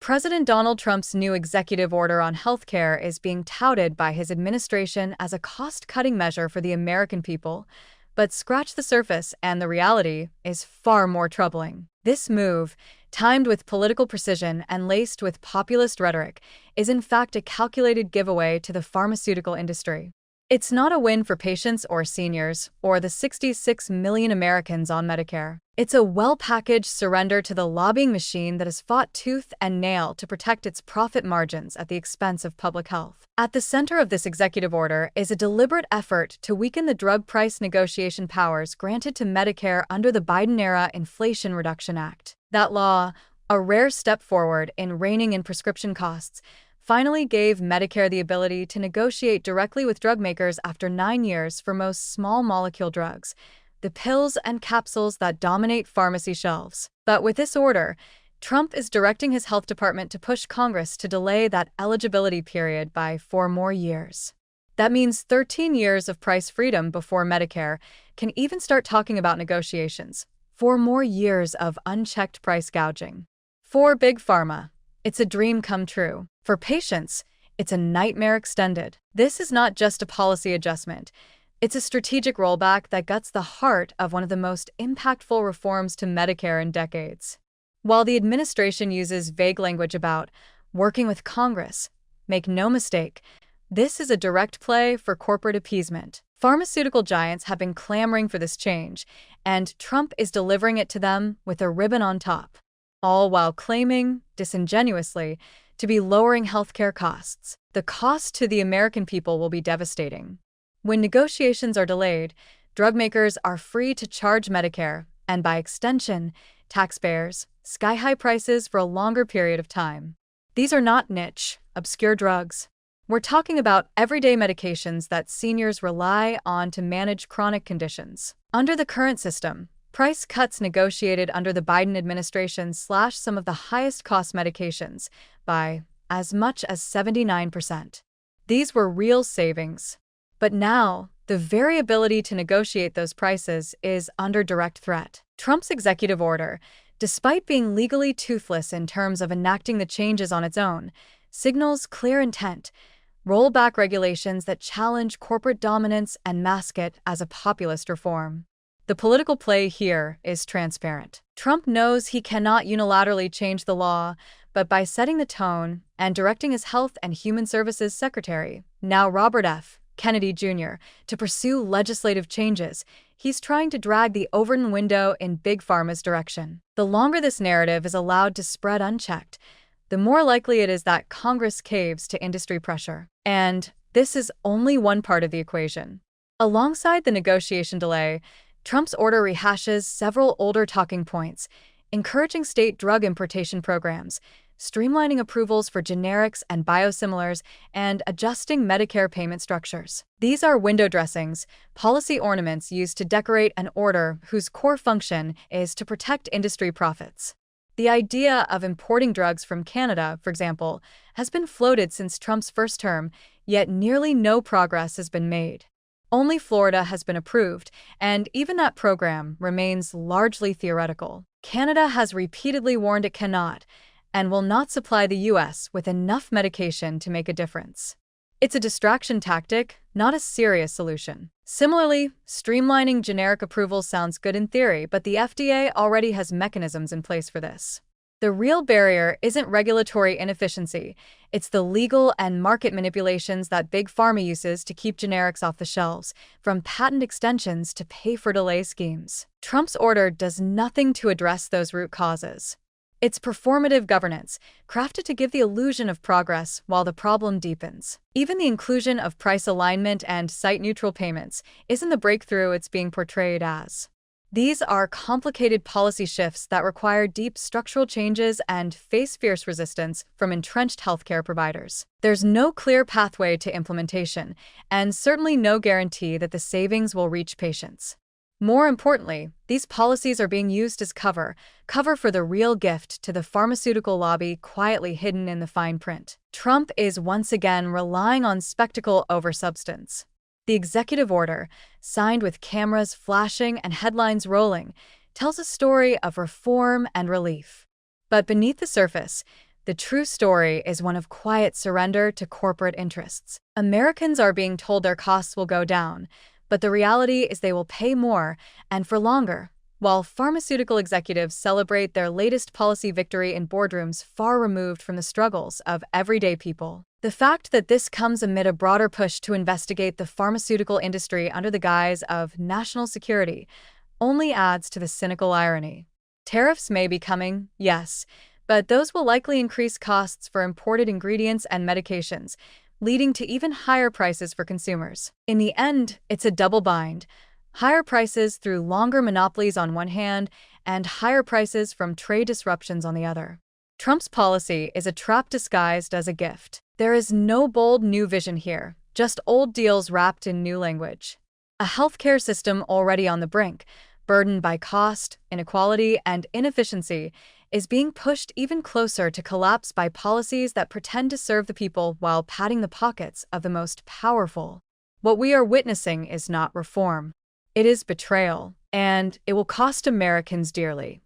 President Donald Trump's new executive order on healthcare is being touted by his administration as a cost-cutting measure for the American people, but scratch the surface and the reality is far more troubling. This move, timed with political precision and laced with populist rhetoric, is in fact a calculated giveaway to the pharmaceutical industry. It's not a win for patients or seniors, or the 66 million Americans on Medicare. It's a well-packaged surrender to the lobbying machine that has fought tooth and nail to protect its profit margins at the expense of public health. At the center of this executive order is a deliberate effort to weaken the drug price negotiation powers granted to Medicare under the Biden-era Inflation Reduction Act. That law, a rare step forward in reining in prescription costs, finally gave Medicare the ability to negotiate directly with drug makers after 9 years for most small molecule drugs, the pills and capsules that dominate pharmacy shelves. But with this order, Trump is directing his health department to push Congress to delay that eligibility period by 4 more years. That means 13 years of price freedom before Medicare can even start talking about negotiations. 4 more years of unchecked price gouging. For Big Pharma, it's a dream come true. For patients, it's a nightmare extended. This is not just a policy adjustment. It's a strategic rollback that guts the heart of one of the most impactful reforms to Medicare in decades. While the administration uses vague language about working with Congress, make no mistake, this is a direct play for corporate appeasement. Pharmaceutical giants have been clamoring for this change, and Trump is delivering it to them with a ribbon on top, all while claiming, disingenuously, to be lowering healthcare costs. The cost to the American people will be devastating. When negotiations are delayed, drug makers are free to charge Medicare, and by extension, taxpayers, sky-high prices for a longer period of time. These are not niche, obscure drugs. We're talking about everyday medications that seniors rely on to manage chronic conditions. Under the current system, price cuts negotiated under the Biden administration slash some of the highest-cost medications by as much as 79%. These were real savings. But now, the very ability to negotiate those prices is under direct threat. Trump's executive order, despite being legally toothless in terms of enacting the changes on its own, signals clear intent: roll back regulations that challenge corporate dominance and mask it as a populist reform. The political play here is transparent. Trump knows he cannot unilaterally change the law, but by setting the tone and directing his Health and Human Services Secretary, now Robert F. Kennedy Jr., to pursue legislative changes, he's trying to drag the Overton window in Big Pharma's direction. The longer this narrative is allowed to spread unchecked, the more likely it is that Congress caves to industry pressure. And this is only one part of the equation. Alongside the negotiation delay, Trump's order rehashes several older talking points, encouraging state drug importation programs, streamlining approvals for generics and biosimilars, and adjusting Medicare payment structures. These are window dressings, policy ornaments used to decorate an order whose core function is to protect industry profits. The idea of importing drugs from Canada, for example, has been floated since Trump's first term, yet nearly no progress has been made. Only Florida has been approved, and even that program remains largely theoretical. Canada has repeatedly warned it cannot and will not supply the U.S. with enough medication to make a difference. It's a distraction tactic, not a serious solution. Similarly, streamlining generic approvals sounds good in theory, but the FDA already has mechanisms in place for this. The real barrier isn't regulatory inefficiency, it's the legal and market manipulations that Big Pharma uses to keep generics off the shelves, from patent extensions to pay-for-delay schemes. Trump's order does nothing to address those root causes. It's performative governance, crafted to give the illusion of progress while the problem deepens. Even the inclusion of price alignment and site-neutral payments isn't the breakthrough it's being portrayed as. These are complicated policy shifts that require deep structural changes and face fierce resistance from entrenched healthcare providers. There's no clear pathway to implementation, and certainly no guarantee that the savings will reach patients. More importantly, these policies are being used as cover for the real gift to the pharmaceutical lobby quietly hidden in the fine print. Trump is once again relying on spectacle over substance. The executive order, signed with cameras flashing and headlines rolling, tells a story of reform and relief. But beneath the surface, The true story is one of quiet surrender to corporate interests. Americans are being told their costs will go down, but the reality is they will pay more and for longer. While pharmaceutical executives celebrate their latest policy victory in boardrooms far removed from the struggles of everyday people, the fact that this comes amid a broader push to investigate the pharmaceutical industry under the guise of national security only adds to the cynical irony. Tariffs may be coming, yes, but those will likely increase costs for imported ingredients and medications, leading to even higher prices for consumers. In the end, it's a double bind. Higher prices through longer monopolies on one hand, and higher prices from trade disruptions on the other. Trump's policy is a trap disguised as a gift. There is no bold new vision here, just old deals wrapped in new language. A healthcare system already on the brink, burdened by cost, inequality, and inefficiency, is being pushed even closer to collapse by policies that pretend to serve the people while padding the pockets of the most powerful. What we are witnessing is not reform. It is betrayal, and it will cost Americans dearly.